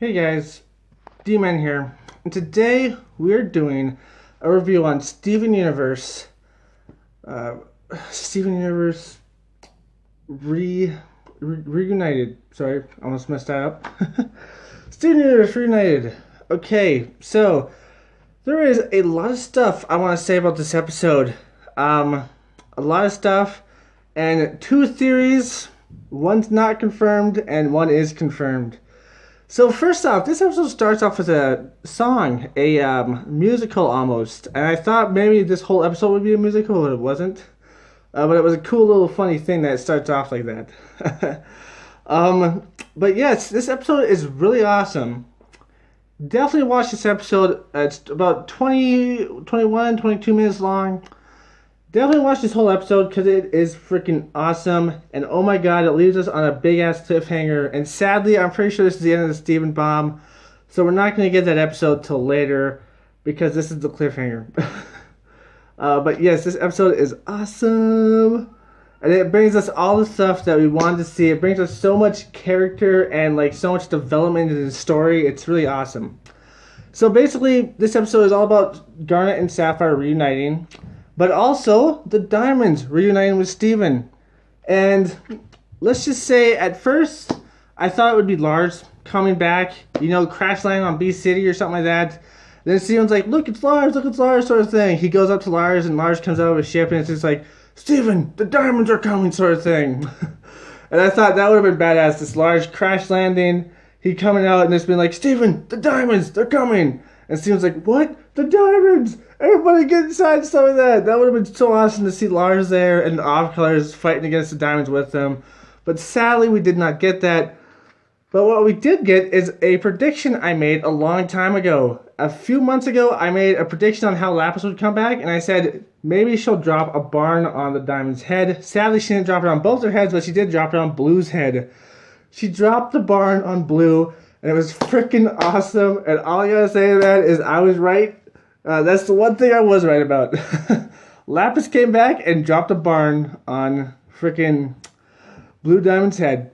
Hey guys, D-Man here, and today we're doing a review on Steven Universe. Uh, Steven Universe Reunited. Sorry, almost messed that up. Steven Universe Reunited. Okay, so there is a lot of stuff I want to say about this episode. A lot of stuff, and two theories. One's not confirmed, and one is confirmed. So first off, this episode starts off with a song, a musical almost, and I thought maybe this whole episode would be a musical, but it wasn't. But it was a cool little funny thing that it starts off like that. But yes, this episode is really awesome. Definitely watch this episode. It's about 20, 21, 22 minutes long. Definitely watch this whole episode because it is freaking awesome. And oh my god, it leaves us on a big ass cliffhanger. And sadly, I'm pretty sure this is the end of the Steven bomb. So we're not going to get that episode till later because this is the cliffhanger. But yes, this episode is awesome. And it brings us all the stuff that we wanted to see. It brings us so much character and like so much development in the story. It's really awesome. So basically, this episode is all about Garnet and Sapphire reuniting. But also, the Diamonds reuniting with Steven. And let's just say, at first, I thought it would be Lars coming back, crash landing on B City or something like that. Then Steven's like, look, it's Lars, sort of thing. He goes up to Lars, and Lars comes out of his ship, and it's just like, Steven, the Diamonds are coming, sort of thing. And I thought that would have been badass, this Lars crash landing, he coming out, and it's been like, Steven, the Diamonds, they're coming. And Steven's like, what? The Diamonds! Everybody get inside, some of that. That would have been so awesome to see Lars there and the off-colors fighting against the Diamonds with them. But sadly, we did not get that. But what we did get is a prediction I made a long time ago. A few months ago, I made a prediction on how Lapis would come back, and I said maybe she'll drop a barn on the Diamond's head. Sadly, she didn't drop it on both their heads, but she did drop it on Blue's head. She dropped the barn on Blue, and it was freaking awesome. And all I gotta say to that is I was right. That's the one thing I was right about. Lapis came back and dropped a barn on freaking Blue Diamond's head.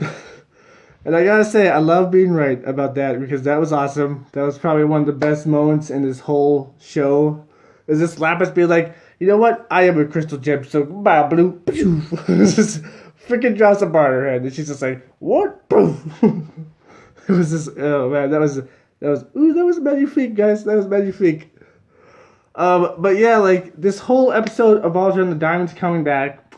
And I gotta say, I love being right about that because that was awesome. That was probably one of the best moments in this whole show. Is this Lapis be like, you know what? I am a crystal gem, so bye, Blue. Just freaking drops a barn on her head. And she's just like, what? It was just, oh man, that was magnifique, guys. That was magnifique. But yeah, like, this whole episode evolves around the Diamonds coming back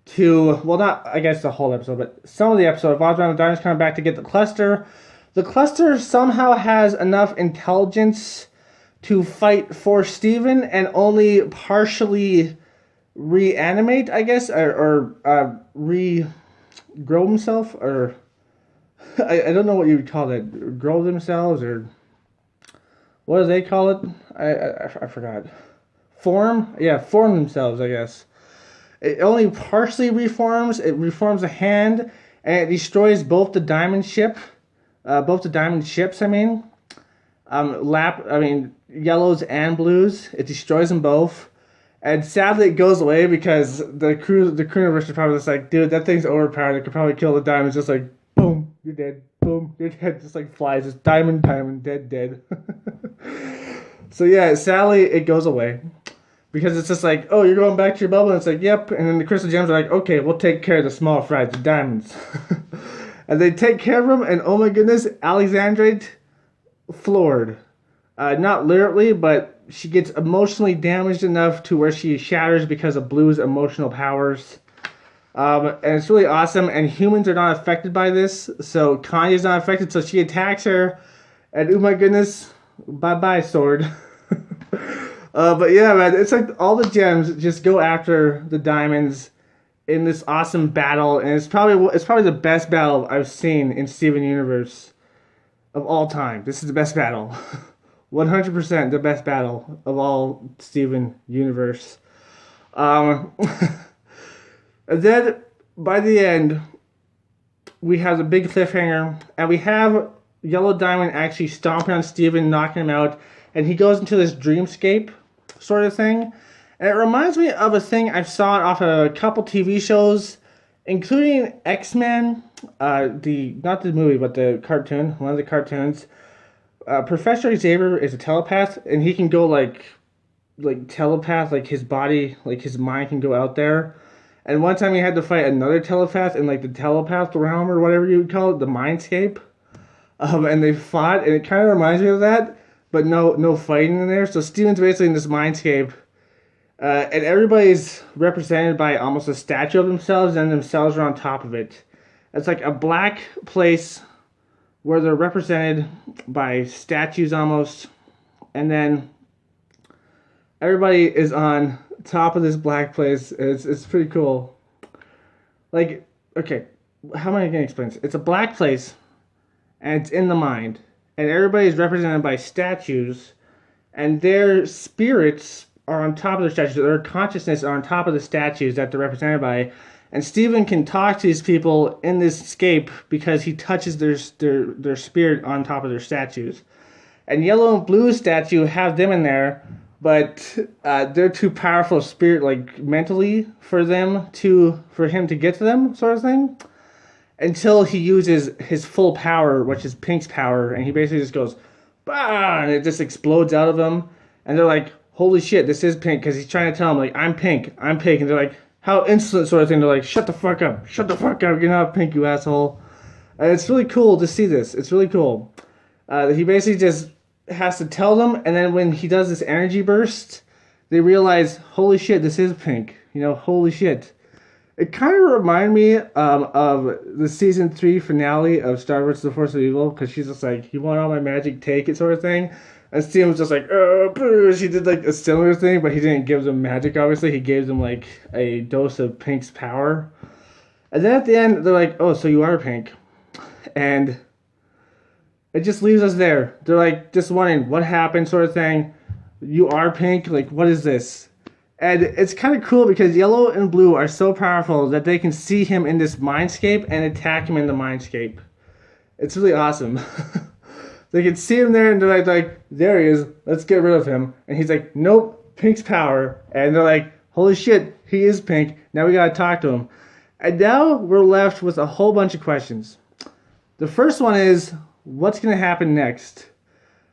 to, well, not, I guess the whole episode, but some of the episode evolves around the Diamonds coming back to get the cluster. The cluster somehow has enough intelligence to fight for Steven and only partially reanimate, I guess, or regrow himself, or I don't know what you would call it, grow themselves, or what do they call it? I forgot. Form? Yeah, form themselves, I guess. It only partially reforms. It reforms a hand, and it destroys both the diamond ship, both the diamond ships. I mean, yellows and blues. It destroys them both, and sadly, it goes away because the crewniverse is probably just like, dude, that thing's overpowered. It could probably kill the diamonds. Just like, boom, you're dead. Boom, you're dead. Just like flies. Just diamond, dead. So yeah, sadly, it goes away. Because it's just like, oh, you're going back to your bubble? And it's like, yep. And then the crystal gems are like, okay, we'll take care of the small fries, the diamonds. And they take care of them, and oh my goodness, Alexandrite floored. Not literally, but she gets emotionally damaged enough to where she shatters because of Blue's emotional powers. And it's really awesome, and humans are not affected by this. So Kanye's not affected, so she attacks her. And oh my goodness, bye-bye, sword. But yeah, man, it's like all the gems just go after the diamonds in this awesome battle, and it's probably the best battle I've seen in Steven Universe of all time. This is the best battle, 100% the best battle of all Steven Universe. And then by the end, we have the big cliffhanger, and we have Yellow Diamond actually stomping on Steven, knocking him out, and he goes into this dreamscape sort of thing. And it reminds me of a thing I saw off a couple TV shows, including X-Men, not the movie, but the cartoon, one of the cartoons. Professor Xavier is a telepath, and he can go like telepath, like his body, like his mind can go out there. And one time he had to fight another telepath in like the telepath realm or whatever you would call it, the mindscape. And they fought, and it kind of reminds me of that, but no fighting in there. So Steven's basically in this mindscape, and everybody's represented by almost a statue of themselves, and themselves are on top of it. It's like a black place where they're represented by statues almost, and then everybody is on top of this black place. It's pretty cool. Like, okay, how am I gonna explain this? It's a black place, and it's in the mind, and everybody is represented by statues, and their spirits are on top of the statues. Their consciousness are on top of the statues that they're represented by. And Steven can talk to these people in this escape because he touches their spirit on top of their statues. And Yellow and Blue statue have them in there, but they're too powerful spirit, like mentally, for him to get to them, sort of thing. Until he uses his full power, which is Pink's power, and he basically just goes, bah, and it just explodes out of him. And they're like, holy shit, this is Pink, because he's trying to tell them, like, I'm Pink, and they're like, how insolent, sort of thing. They're like, shut the fuck up, you're not Pink, you asshole. And it's really cool to see this. It's really cool. He basically just has to tell them, and then when he does this energy burst, they realize, holy shit, this is Pink. You know, holy shit. It kind of reminded me of the season 3 finale of Star Wars: The Force of Evil, because she's just like, you want all my magic, take it, sort of thing. And Steven was just like, she did like a similar thing, but he didn't give them magic, obviously. He gave them like a dose of Pink's power. And then at the end, they're like, oh, so you are Pink. And it just leaves us there. They're like, just wondering what happened, sort of thing. You are Pink? Like, what is this? And it's kind of cool because Yellow and Blue are so powerful that they can see him in this mindscape and attack him in the mindscape. It's really awesome. They can see him there and they're like, there he is, let's get rid of him. And he's like, nope, Pink's power. And they're like, holy shit, he is Pink. Now we gotta talk to him. And now we're left with a whole bunch of questions. The first one is, what's gonna happen next?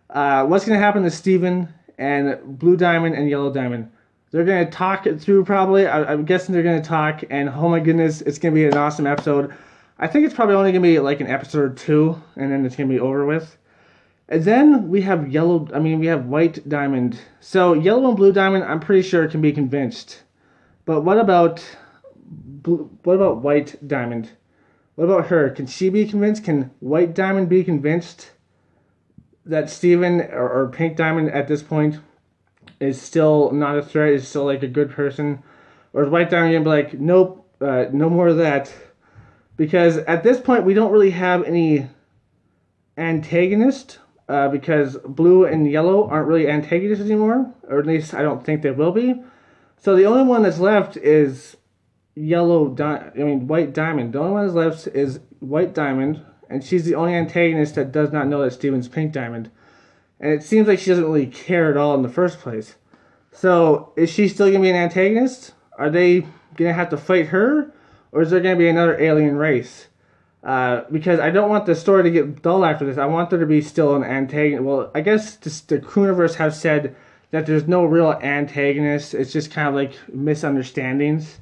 What's gonna happen to Steven and Blue Diamond and Yellow Diamond? They're going to talk it through probably. I'm guessing they're going to talk, and oh my goodness, it's going to be an awesome episode. I think it's probably only going to be like an episode or 2, and then it's going to be over with. And then we have White Diamond. So Yellow and Blue Diamond, I'm pretty sure can be convinced. But what about White Diamond? What about her? Can she be convinced? Can White Diamond be convinced that Steven or Pink Diamond at this point is still not a threat, is still like a good person? Or is White Diamond gonna be like, nope, no more of that? Because at this point we don't really have any antagonist, because Blue and Yellow aren't really antagonists anymore, or at least I don't think they will be. So the only one that's left is White Diamond. The only one that's left is White Diamond, and she's the only antagonist that does not know that Steven's Pink Diamond. And it seems like she doesn't really care at all in the first place. So, is she still going to be an antagonist? Are they going to have to fight her? Or is there going to be another alien race? Because I don't want the story to get dull after this. I want there to be still an antagonist. Well, I guess the Crewniverse have said that there's no real antagonist. It's just kind of like misunderstandings.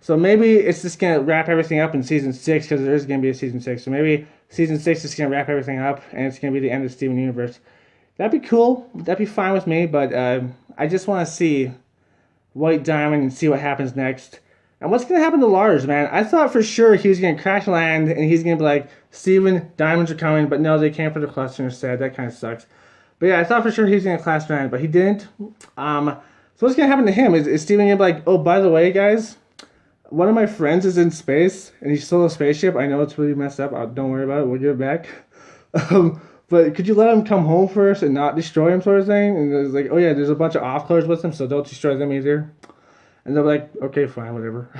So maybe it's just going to wrap everything up in Season 6, because there is going to be a Season 6. So maybe Season 6 is going to wrap everything up, and it's going to be the end of Steven Universe. That'd be cool. That'd be fine with me, but I just want to see White Diamond and see what happens next. And what's going to happen to Lars, man? I thought for sure he was going to crash land and he's going to be like, Steven, diamonds are coming, but no, they came for the cluster instead. That kind of sucks. But yeah, I thought for sure he was going to crash land, but he didn't. So what's going to happen to him? Is Steven going to be like, oh, by the way, guys, one of my friends is in space and he stole a spaceship. I know it's really messed up. Don't worry about it. We'll give it back. But could you let him come home first and not destroy him, sort of thing? And it's like, oh yeah, there's a bunch of off-colors with him, so don't destroy them either. And they're like, okay, fine, whatever.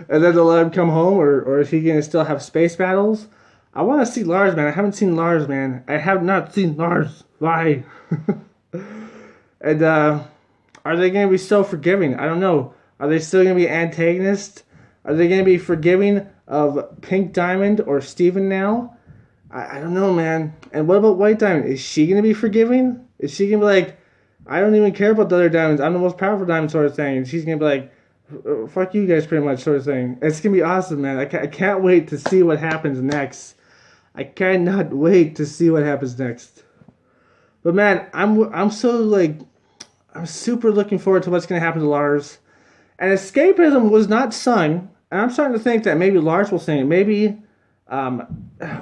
And then they'll let him come home, or is he going to still have space battles? I want to see Lars, man. I haven't seen Lars, man. I have not seen Lars. Why? And are they going to be so forgiving? I don't know. Are they still going to be antagonists? Are they going to be forgiving of Pink Diamond or Steven now? I don't know, man. And what about White Diamond? Is she gonna be forgiving? Is she gonna be like, I don't even care about the other diamonds. I'm the most powerful diamond, sort of thing. And she's gonna be like, fuck you guys, pretty much, sort of thing. It's gonna be awesome, man. I can't wait to see what happens next. I cannot wait to see what happens next. But man, I'm so like, I'm super looking forward to what's gonna happen to Lars. And escapism was not sung, and I'm starting to think that maybe Lars will sing it. Maybe,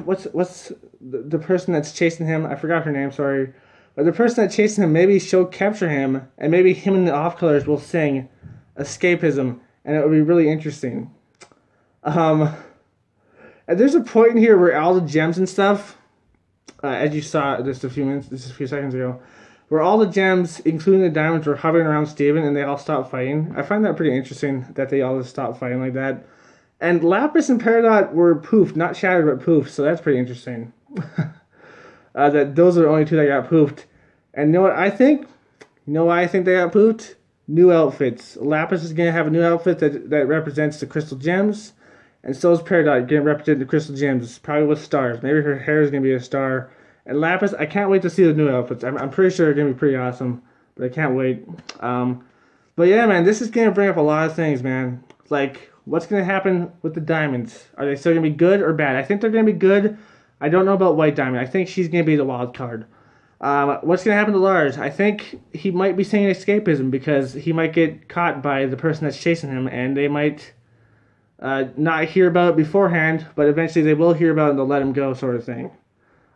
what's the person that's chasing him? I forgot her name. Sorry, but the person that's chasing him, maybe she'll capture him, and maybe him and the off colors will sing escapism, and it would be really interesting. And there's a point in here where all the gems and stuff, as you saw just a few seconds ago, where all the gems, including the diamonds, were hovering around Steven and they all stopped fighting. I find that pretty interesting that they all just stopped fighting like that. And Lapis and Peridot were poofed, not shattered, but poofed, so that's pretty interesting. That those are the only two that got poofed. And you know what I think? You know why I think they got poofed? New outfits. Lapis is going to have a new outfit that represents the crystal gems. And so is Peridot, going to represent the crystal gems, probably with stars. Maybe her hair is going to be a star. And Lapis, I can't wait to see the new outfits. I'm pretty sure they're going to be pretty awesome. But I can't wait. But yeah, man, this is going to bring up a lot of things, man. Like, what's going to happen with the diamonds? Are they still going to be good or bad? I think they're going to be good. I don't know about White Diamond. I think she's going to be the wild card. What's going to happen to Lars? I think he might be singing escapism because he might get caught by the person that's chasing him, and they might not hear about it beforehand, but eventually they will hear about it and they'll let him go, sort of thing.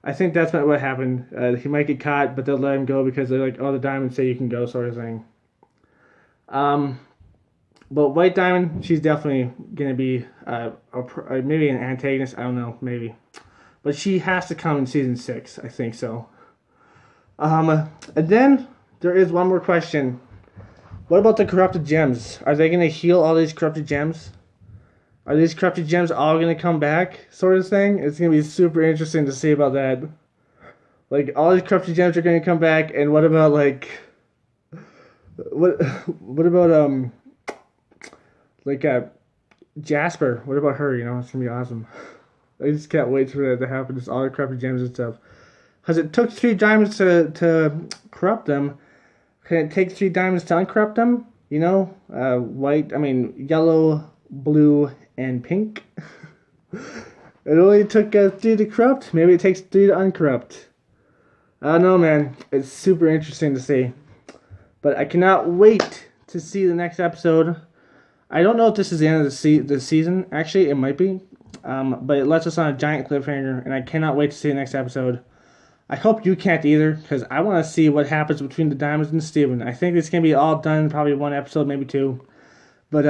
I think that's what happened. He might get caught, but they'll let him go because they're like, oh, the diamonds say you can go, sort of thing. But White Diamond, she's definitely going to be maybe an antagonist. I don't know, maybe. But she has to come in Season 6. I think so. And then there is one more question. What about the corrupted gems? Are they going to heal all these corrupted gems? Are these corrupted gems all going to come back, sort of thing? It's going to be super interesting to see about that. Like, all these corrupted gems are going to come back, and what about, like... What about, Jasper? What about her, you know? It's going to be awesome. I just can't wait for that to happen, just all the corrupted gems and stuff. Because it took 3 diamonds to corrupt them. Can it take 3 diamonds to uncorrupt them? You know? Yellow, blue, and pink. It only took 3 to corrupt. Maybe it takes 3 to uncorrupt. I don't know, man. It's super interesting to see. But I cannot wait to see the next episode. I don't know if this is the end of the season. Actually, it might be. But it lets us on a giant cliffhanger, and I cannot wait to see the next episode. I hope you can't either, because I want to see what happens between the Diamonds and Steven. I think it's going to be all done in probably 1 episode, maybe 2. But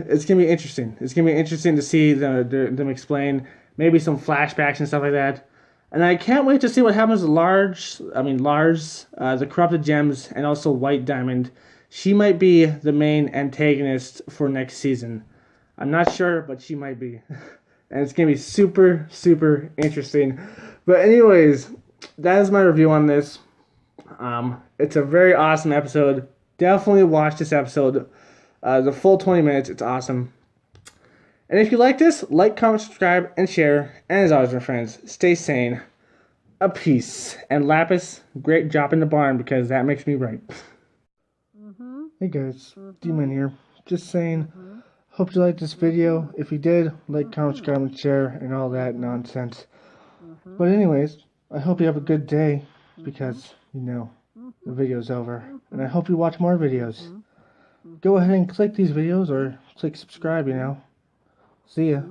it's going to be interesting. It's going to be interesting to see them explain maybe some flashbacks and stuff like that. And I can't wait to see what happens to Lars, the Corrupted Gems, and also White Diamond. She might be the main antagonist for next season. I'm not sure, but she might be. And it's going to be super, super interesting. But anyways, that is my review on this. It's a very awesome episode. Definitely watch this episode. The full 20 minutes. It's awesome. And if you like this, like, comment, subscribe, and share. And as always, my friends, stay sane. A peace. And Lapis, great job in the barn because that makes me right. Hey guys, D-Man here. Just saying, hope you liked this video. If you did, like, comment, subscribe, and share, and all that nonsense. But anyways, I hope you have a good day because, the video's over. And I hope you watch more videos. Go ahead and click these videos or click subscribe, See ya.